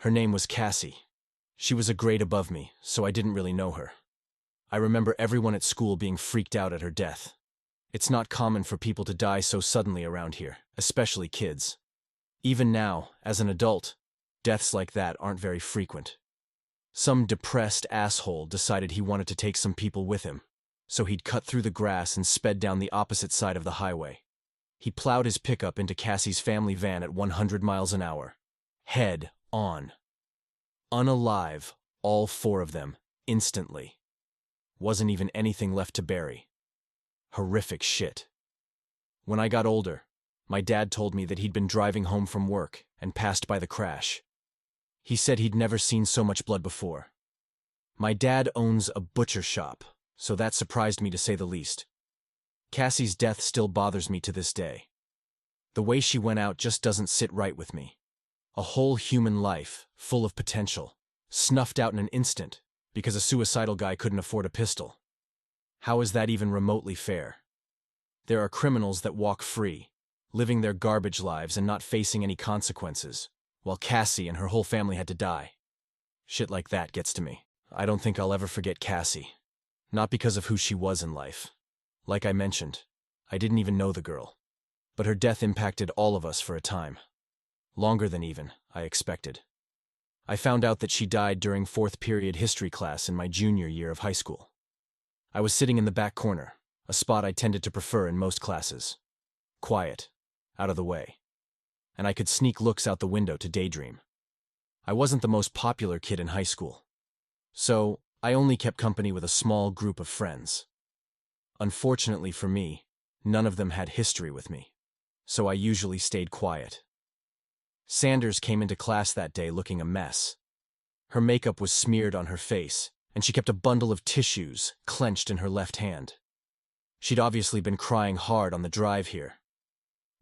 Her name was Cassie. She was a grade above me, so I didn't really know her. I remember everyone at school being freaked out at her death. It's not common for people to die so suddenly around here, especially kids. Even now, as an adult, deaths like that aren't very frequent. Some depressed asshole decided he wanted to take some people with him, so he'd cut through the grass and sped down the opposite side of the highway. He plowed his pickup into Cassie's family van at 100 miles an hour. Head on. Unalive, all four of them, instantly. Wasn't even anything left to bury. Horrific shit. When I got older, my dad told me that he'd been driving home from work and passed by the crash. He said he'd never seen so much blood before. My dad owns a butcher shop, so that surprised me to say the least. Cassie's death still bothers me to this day. The way she went out just doesn't sit right with me. A whole human life, full of potential, snuffed out in an instant because a suicidal guy couldn't afford a pistol. How is that even remotely fair? There are criminals that walk free, living their garbage lives and not facing any consequences, while Cassie and her whole family had to die. Shit like that gets to me. I don't think I'll ever forget Cassie. Not because of who she was in life. Like I mentioned, I didn't even know the girl. But her death impacted all of us for a time. Longer than even I expected. I found out that she died during fourth period history class in my junior year of high school. I was sitting in the back corner, a spot I tended to prefer in most classes. Quiet, out of the way. And I could sneak looks out the window to daydream. I wasn't the most popular kid in high school. So, I only kept company with a small group of friends. Unfortunately for me, none of them had history with me, so I usually stayed quiet. Sanders came into class that day looking a mess. Her makeup was smeared on her face, and she kept a bundle of tissues clenched in her left hand. She'd obviously been crying hard on the drive here.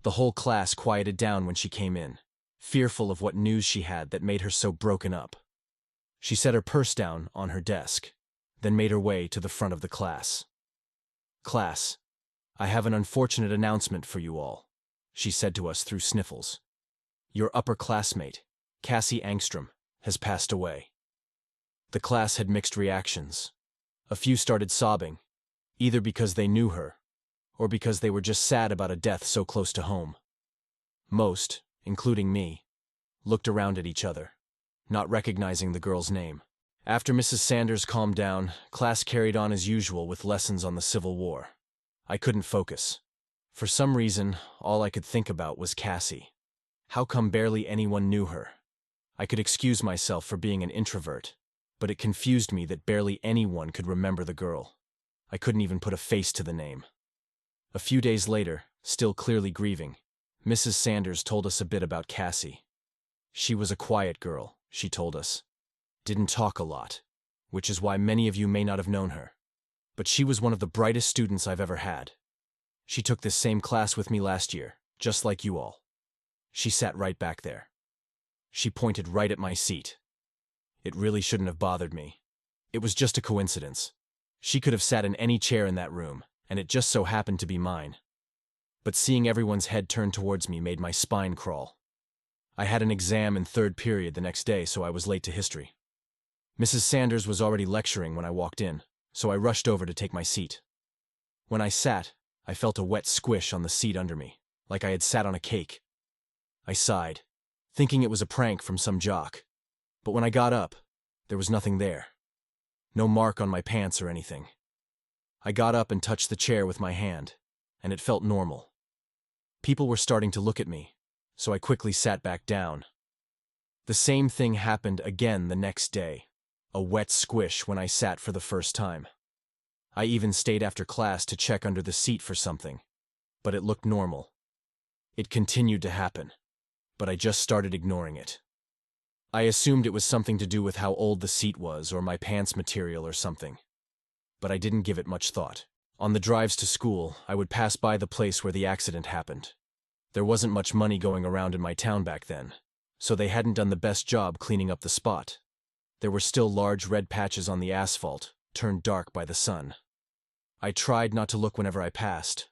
The whole class quieted down when she came in, fearful of what news she had that made her so broken up. She set her purse down on her desk, then made her way to the front of the class. "Class, I have an unfortunate announcement for you all," she said to us through sniffles. "Your upper classmate, Cassie Angstrom, has passed away." The class had mixed reactions. A few started sobbing, either because they knew her, or because they were just sad about a death so close to home. Most, including me, looked around at each other, not recognizing the girl's name. After Mrs. Sanders calmed down, class carried on as usual with lessons on the Civil War. I couldn't focus. For some reason, all I could think about was Cassie. How come barely anyone knew her? I could excuse myself for being an introvert, but it confused me that barely anyone could remember the girl. I couldn't even put a face to the name. A few days later, still clearly grieving, Mrs. Sanders told us a bit about Cassie. She was a quiet girl, she told us. Didn't talk a lot, which is why many of you may not have known her. But she was one of the brightest students I've ever had. She took this same class with me last year, just like you all. She sat right back there. She pointed right at my seat. It really shouldn't have bothered me. It was just a coincidence. She could have sat in any chair in that room, and it just so happened to be mine. But seeing everyone's head turn towards me made my spine crawl. I had an exam in third period the next day, so I was late to history. Mrs. Sanders was already lecturing when I walked in, so I rushed over to take my seat. When I sat, I felt a wet squish on the seat under me, like I had sat on a cake. I sighed, thinking it was a prank from some jock. But when I got up, there was nothing there. No mark on my pants or anything. I got up and touched the chair with my hand, and it felt normal. People were starting to look at me, so I quickly sat back down. The same thing happened again the next day, a wet squish when I sat for the first time. I even stayed after class to check under the seat for something, but it looked normal. It continued to happen, but I just started ignoring it. I assumed it was something to do with how old the seat was or my pants material or something, but I didn't give it much thought. On the drives to school, I would pass by the place where the accident happened. There wasn't much money going around in my town back then, so they hadn't done the best job cleaning up the spot. There were still large red patches on the asphalt, turned dark by the sun. I tried not to look whenever I passed.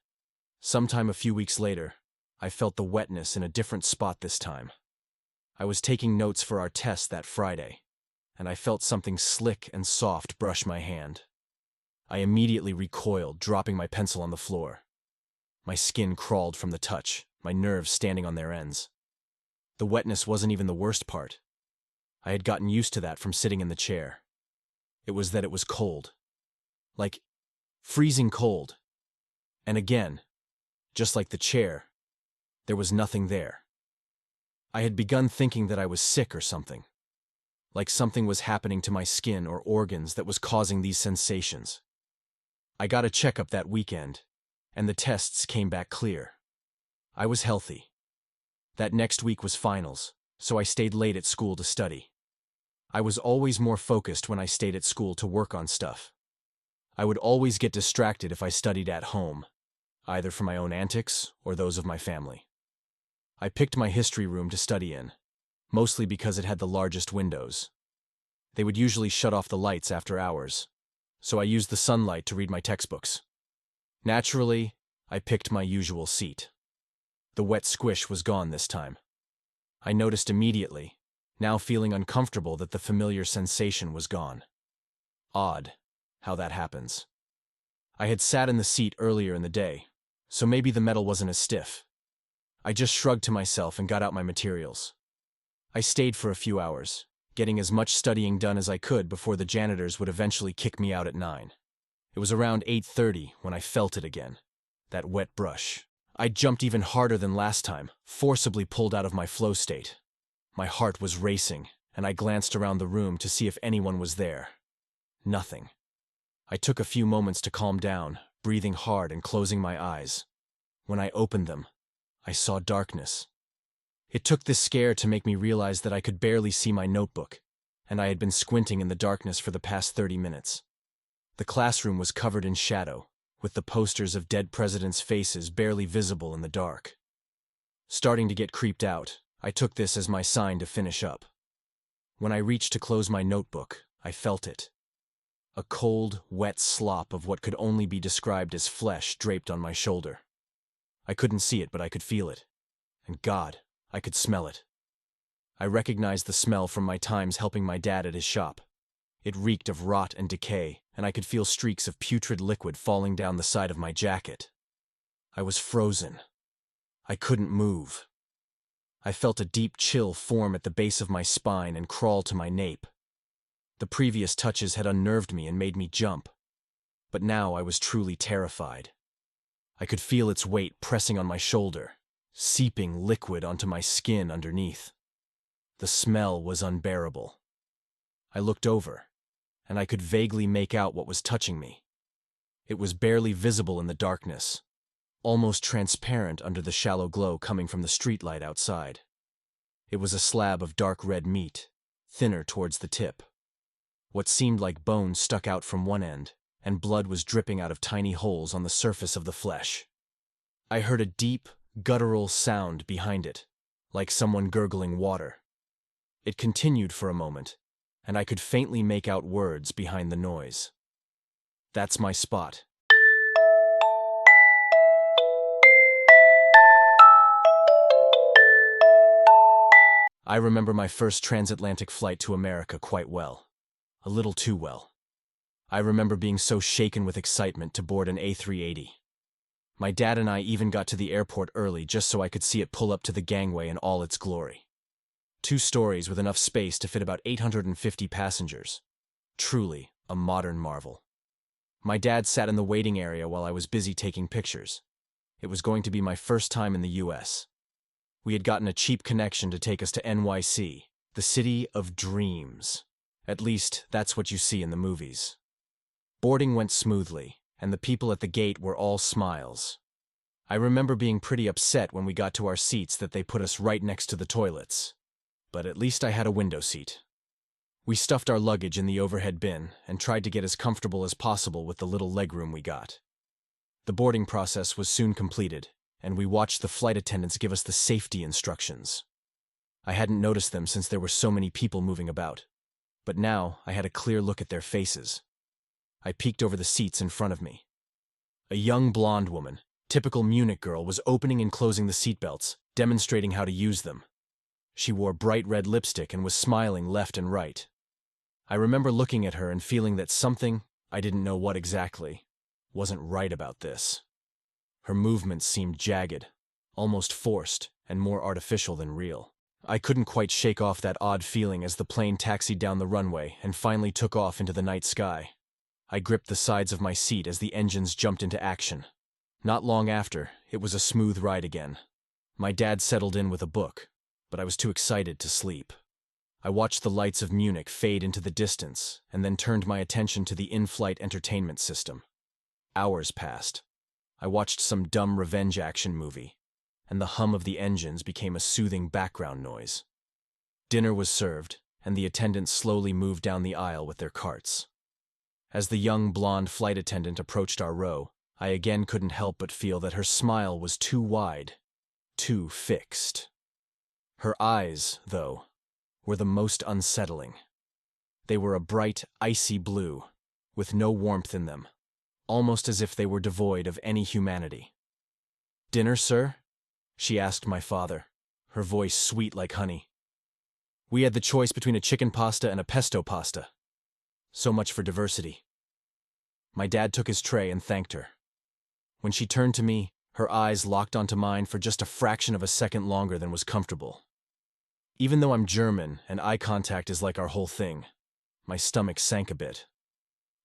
Sometime a few weeks later, I felt the wetness in a different spot this time. I was taking notes for our test that Friday, and I felt something slick and soft brush my hand. I immediately recoiled, dropping my pencil on the floor. My skin crawled from the touch, my nerves standing on their ends. The wetness wasn't even the worst part. I had gotten used to that from sitting in the chair. It was that it was cold. Like freezing cold. And again, just like the chair, there was nothing there. I had begun thinking that I was sick or something. Like something was happening to my skin or organs that was causing these sensations. I got a checkup that weekend, and the tests came back clear. I was healthy. That next week was finals, so I stayed late at school to study. I was always more focused when I stayed at school to work on stuff. I would always get distracted if I studied at home, either from my own antics or those of my family. I picked my history room to study in, mostly because it had the largest windows. They would usually shut off the lights after hours, so I used the sunlight to read my textbooks. Naturally, I picked my usual seat. The wet squish was gone this time. I noticed immediately, now feeling uncomfortable, that the familiar sensation was gone. Odd how that happens. I had sat in the seat earlier in the day, so maybe the metal wasn't as stiff. I just shrugged to myself and got out my materials. I stayed for a few hours, getting as much studying done as I could before the janitors would eventually kick me out at 9. It was around 8:30 when I felt it again, that wet brush. I jumped even harder than last time, forcibly pulled out of my flow state. My heart was racing, and I glanced around the room to see if anyone was there. Nothing. I took a few moments to calm down, breathing hard and closing my eyes. When I opened them, I saw darkness. It took this scare to make me realize that I could barely see my notebook, and I had been squinting in the darkness for the past 30 minutes. The classroom was covered in shadow, with the posters of dead presidents' faces barely visible in the dark. Starting to get creeped out, I took this as my sign to finish up. When I reached to close my notebook, I felt it. A cold, wet slop of what could only be described as flesh draped on my shoulder. I couldn't see it, but I could feel it. And God, I could smell it. I recognized the smell from my times helping my dad at his shop. It reeked of rot and decay, and I could feel streaks of putrid liquid falling down the side of my jacket. I was frozen. I couldn't move. I felt a deep chill form at the base of my spine and crawl to my nape. The previous touches had unnerved me and made me jump. But now I was truly terrified. I could feel its weight pressing on my shoulder, seeping liquid onto my skin underneath. The smell was unbearable. I looked over, and I could vaguely make out what was touching me. It was barely visible in the darkness, almost transparent under the shallow glow coming from the streetlight outside. It was a slab of dark red meat, thinner towards the tip. What seemed like bone stuck out from one end, and blood was dripping out of tiny holes on the surface of the flesh. I heard a deep, guttural sound behind it, like someone gurgling water. It continued for a moment, and I could faintly make out words behind the noise. "That's my spot." I remember my first transatlantic flight to America quite well. A little too well. I remember being so shaken with excitement to board an A380. My dad and I even got to the airport early just so I could see it pull up to the gangway in all its glory. 2 stories with enough space to fit about 850 passengers. Truly a modern marvel. My dad sat in the waiting area while I was busy taking pictures. It was going to be my first time in the US. We had gotten a cheap connection to take us to NYC, the city of dreams. At least, that's what you see in the movies. Boarding went smoothly, and the people at the gate were all smiles. I remember being pretty upset when we got to our seats that they put us right next to the toilets. But at least I had a window seat. We stuffed our luggage in the overhead bin and tried to get as comfortable as possible with the little legroom we got. The boarding process was soon completed, and we watched the flight attendants give us the safety instructions. I hadn't noticed them since there were so many people moving about. But now I had a clear look at their faces. I peeked over the seats in front of me. A young blonde woman, typical Munich girl, was opening and closing the seatbelts, demonstrating how to use them. She wore bright red lipstick and was smiling left and right. I remember looking at her and feeling that something, I didn't know what exactly, wasn't right about this. Her movements seemed jagged, almost forced, and more artificial than real. I couldn't quite shake off that odd feeling as the plane taxied down the runway and finally took off into the night sky. I gripped the sides of my seat as the engines jumped into action. Not long after, it was a smooth ride again. My dad settled in with a book, but I was too excited to sleep. I watched the lights of Munich fade into the distance and then turned my attention to the in-flight entertainment system. Hours passed. I watched some dumb revenge action movie, and the hum of the engines became a soothing background noise. Dinner was served, and the attendants slowly moved down the aisle with their carts. As the young blonde flight attendant approached our row, I again couldn't help but feel that her smile was too wide, too fixed. Her eyes, though, were the most unsettling. They were a bright, icy blue, with no warmth in them, almost as if they were devoid of any humanity. "Dinner, sir?" she asked my father, her voice sweet like honey. We had the choice between a chicken pasta and a pesto pasta. So much for diversity. My dad took his tray and thanked her. When she turned to me, her eyes locked onto mine for just a fraction of a second longer than was comfortable. Even though I'm German and eye contact is like our whole thing, my stomach sank a bit.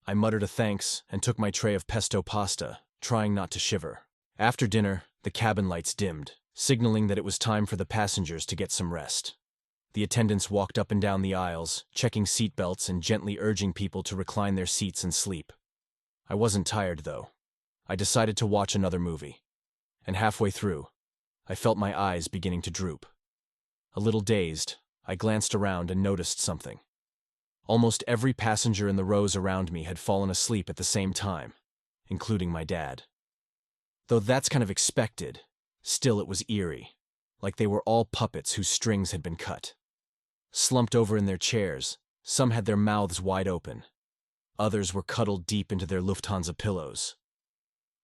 I muttered a thanks and took my tray of pesto pasta, trying not to shiver. After dinner, the cabin lights dimmed, signaling that it was time for the passengers to get some rest. The attendants walked up and down the aisles, checking seat belts and gently urging people to recline their seats and sleep. I wasn't tired, though. I decided to watch another movie. And halfway through, I felt my eyes beginning to droop. A little dazed, I glanced around and noticed something. Almost every passenger in the rows around me had fallen asleep at the same time, including my dad. Though that's kind of expected, still it was eerie, like they were all puppets whose strings had been cut. Slumped over in their chairs, some had their mouths wide open. Others were cuddled deep into their Lufthansa pillows.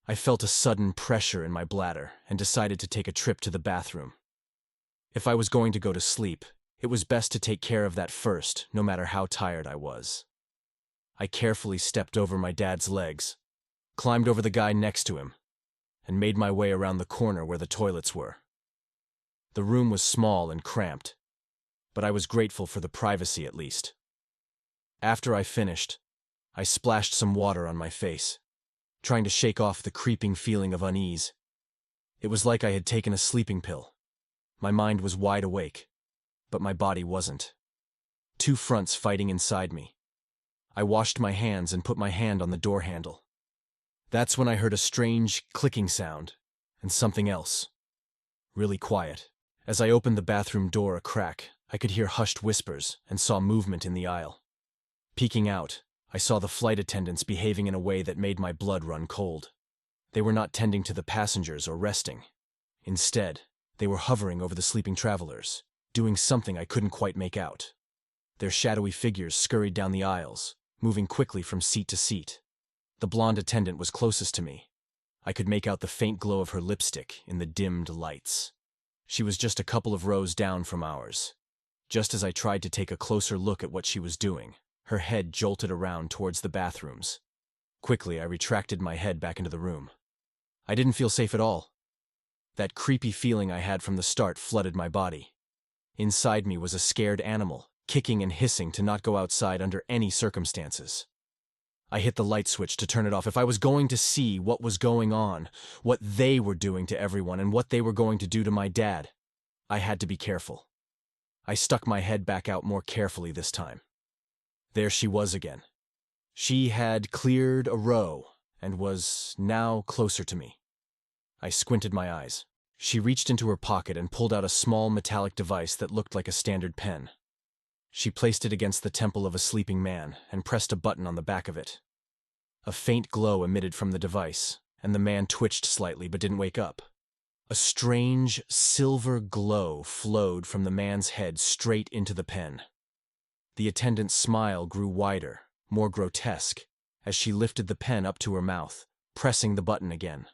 I felt a sudden pressure in my bladder and decided to take a trip to the bathroom. If I was going to go to sleep, it was best to take care of that first, no matter how tired I was. I carefully stepped over my dad's legs, climbed over the guy next to him, and made my way around the corner where the toilets were. The room was small and cramped, but I was grateful for the privacy at least. After I finished, I splashed some water on my face, trying to shake off the creeping feeling of unease. It was like I had taken a sleeping pill. My mind was wide awake, but my body wasn't. Two fronts fighting inside me. I washed my hands and put my hand on the door handle. That's when I heard a strange clicking sound, and something else. Really quiet. As I opened the bathroom door a crack, I could hear hushed whispers and saw movement in the aisle. Peeking out, I saw the flight attendants behaving in a way that made my blood run cold. They were not tending to the passengers or resting. Instead, they were hovering over the sleeping travelers, doing something I couldn't quite make out. Their shadowy figures scurried down the aisles, moving quickly from seat to seat. The blonde attendant was closest to me. I could make out the faint glow of her lipstick in the dimmed lights. She was just a couple of rows down from ours. Just as I tried to take a closer look at what she was doing, her head jolted around towards the bathrooms. Quickly, I retracted my head back into the room. I didn't feel safe at all. That creepy feeling I had from the start flooded my body. Inside me was a scared animal, kicking and hissing to not go outside under any circumstances. I hit the light switch to turn it off. If I was going to see what was going on, what they were doing to everyone, and what they were going to do to my dad, I had to be careful. I stuck my head back out more carefully this time. There she was again. She had cleared a row and was now closer to me. I squinted my eyes. She reached into her pocket and pulled out a small metallic device that looked like a standard pen. She placed it against the temple of a sleeping man and pressed a button on the back of it. A faint glow emitted from the device, and the man twitched slightly but didn't wake up. A strange silver glow flowed from the man's head straight into the pen. The attendant's smile grew wider, more grotesque, as she lifted the pen up to her mouth, pressing the button again.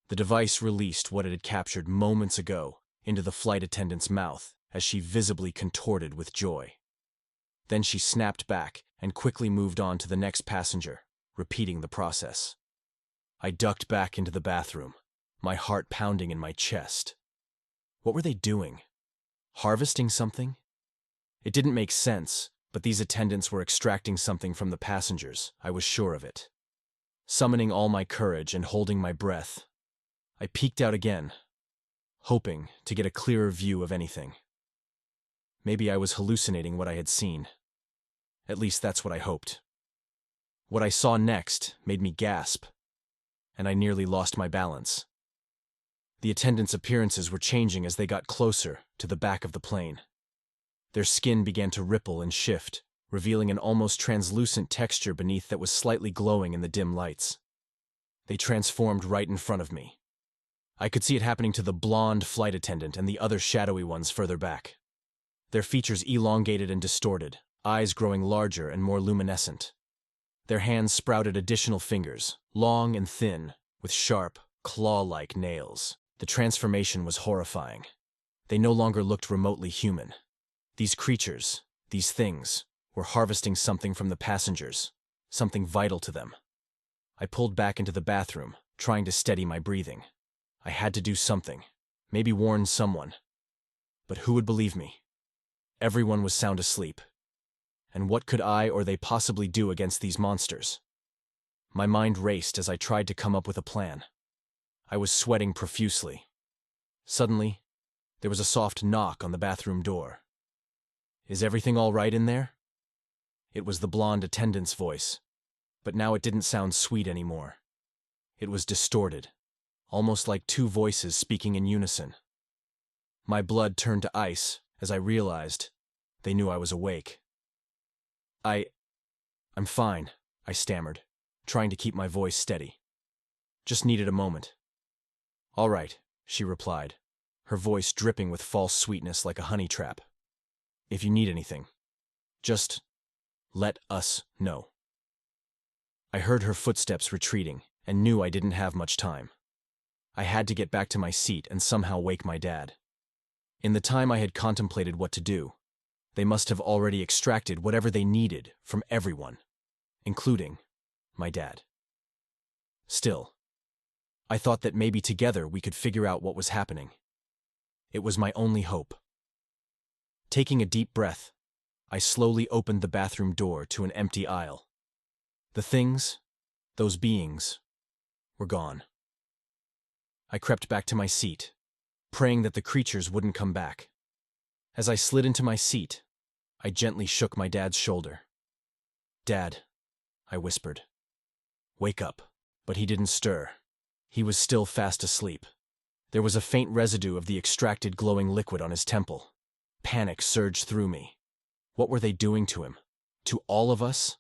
The device released what it had captured moments ago into the flight attendant's mouth as she visibly contorted with joy. Then she snapped back and quickly moved on to the next passenger, repeating the process. I ducked back into the bathroom, my heart pounding in my chest. What were they doing? Harvesting something? It didn't make sense, but these attendants were extracting something from the passengers, I was sure of it. Summoning all my courage and holding my breath, I peeked out again, hoping to get a clearer view of anything. Maybe I was hallucinating what I had seen. At least that's what I hoped. What I saw next made me gasp, and I nearly lost my balance. The attendants' appearances were changing as they got closer to the back of the plane. Their skin began to ripple and shift, revealing an almost translucent texture beneath that was slightly glowing in the dim lights. They transformed right in front of me. I could see it happening to the blonde flight attendant and the other shadowy ones further back. Their features elongated and distorted, eyes growing larger and more luminescent. Their hands sprouted additional fingers, long and thin, with sharp, claw-like nails. The transformation was horrifying. They no longer looked remotely human. These creatures, these things, were harvesting something from the passengers, something vital to them. I pulled back into the bathroom, trying to steady my breathing. I had to do something, maybe warn someone. But who would believe me? Everyone was sound asleep. And what could I or they possibly do against these monsters? My mind raced as I tried to come up with a plan. I was sweating profusely. Suddenly, there was a soft knock on the bathroom door. "Is everything all right in there?" It was the blonde attendant's voice, but now it didn't sound sweet anymore. It was distorted, almost like two voices speaking in unison. My blood turned to ice as I realized they knew I was awake. I'm fine, I stammered, trying to keep my voice steady. Just needed a moment. "All right," she replied, her voice dripping with false sweetness like a honey trap. "If you need anything, just let us know." I heard her footsteps retreating and knew I didn't have much time. I had to get back to my seat and somehow wake my dad. In the time I had contemplated what to do, they must have already extracted whatever they needed from everyone, including my dad. Still, I thought that maybe together we could figure out what was happening. It was my only hope. Taking a deep breath, I slowly opened the bathroom door to an empty aisle. The things, those beings, were gone. I crept back to my seat, praying that the creatures wouldn't come back. As I slid into my seat, I gently shook my dad's shoulder. "Dad," I whispered. "Wake up." But he didn't stir. He was still fast asleep. There was a faint residue of the extracted glowing liquid on his temple. Panic surged through me. What were they doing to him? To all of us?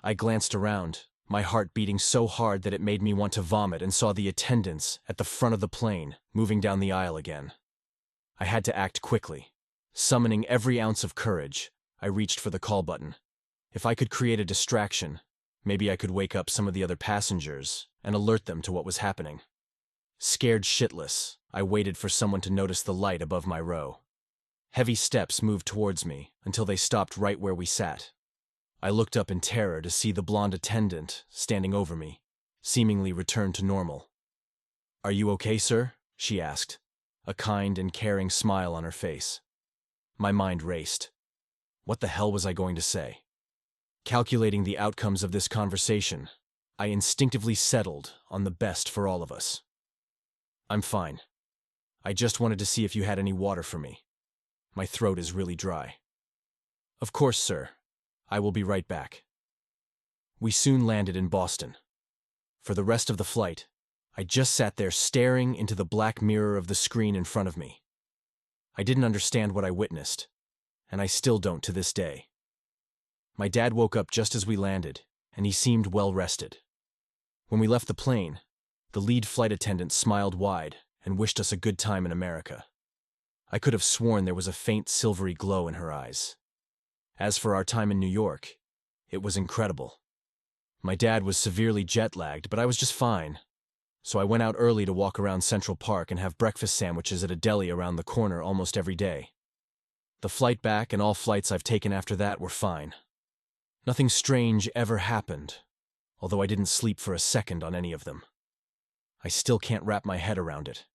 I glanced around, my heart beating so hard that it made me want to vomit, and saw the attendants at the front of the plane moving down the aisle again. I had to act quickly. Summoning every ounce of courage, I reached for the call button. If I could create a distraction, maybe I could wake up some of the other passengers and alert them to what was happening. Scared shitless, I waited for someone to notice the light above my row. Heavy steps moved towards me until they stopped right where we sat. I looked up in terror to see the blonde attendant standing over me, seemingly returned to normal. "Are you okay, sir?" she asked, a kind and caring smile on her face. My mind raced. What the hell was I going to say? Calculating the outcomes of this conversation, I instinctively settled on the best for all of us. "I'm fine. I just wanted to see if you had any water for me. My throat is really dry." "Of course, sir. I will be right back." We soon landed in Boston. For the rest of the flight, I just sat there staring into the black mirror of the screen in front of me. I didn't understand what I witnessed, and I still don't to this day. My dad woke up just as we landed, and he seemed well rested. When we left the plane, the lead flight attendant smiled wide and wished us a good time in America. I could have sworn there was a faint silvery glow in her eyes. As for our time in New York, it was incredible. My dad was severely jet-lagged, but I was just fine. So I went out early to walk around Central Park and have breakfast sandwiches at a deli around the corner almost every day. The flight back and all flights I've taken after that were fine. Nothing strange ever happened, although I didn't sleep for a second on any of them. I still can't wrap my head around it.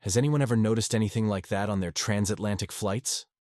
Has anyone ever noticed anything like that on their transatlantic flights?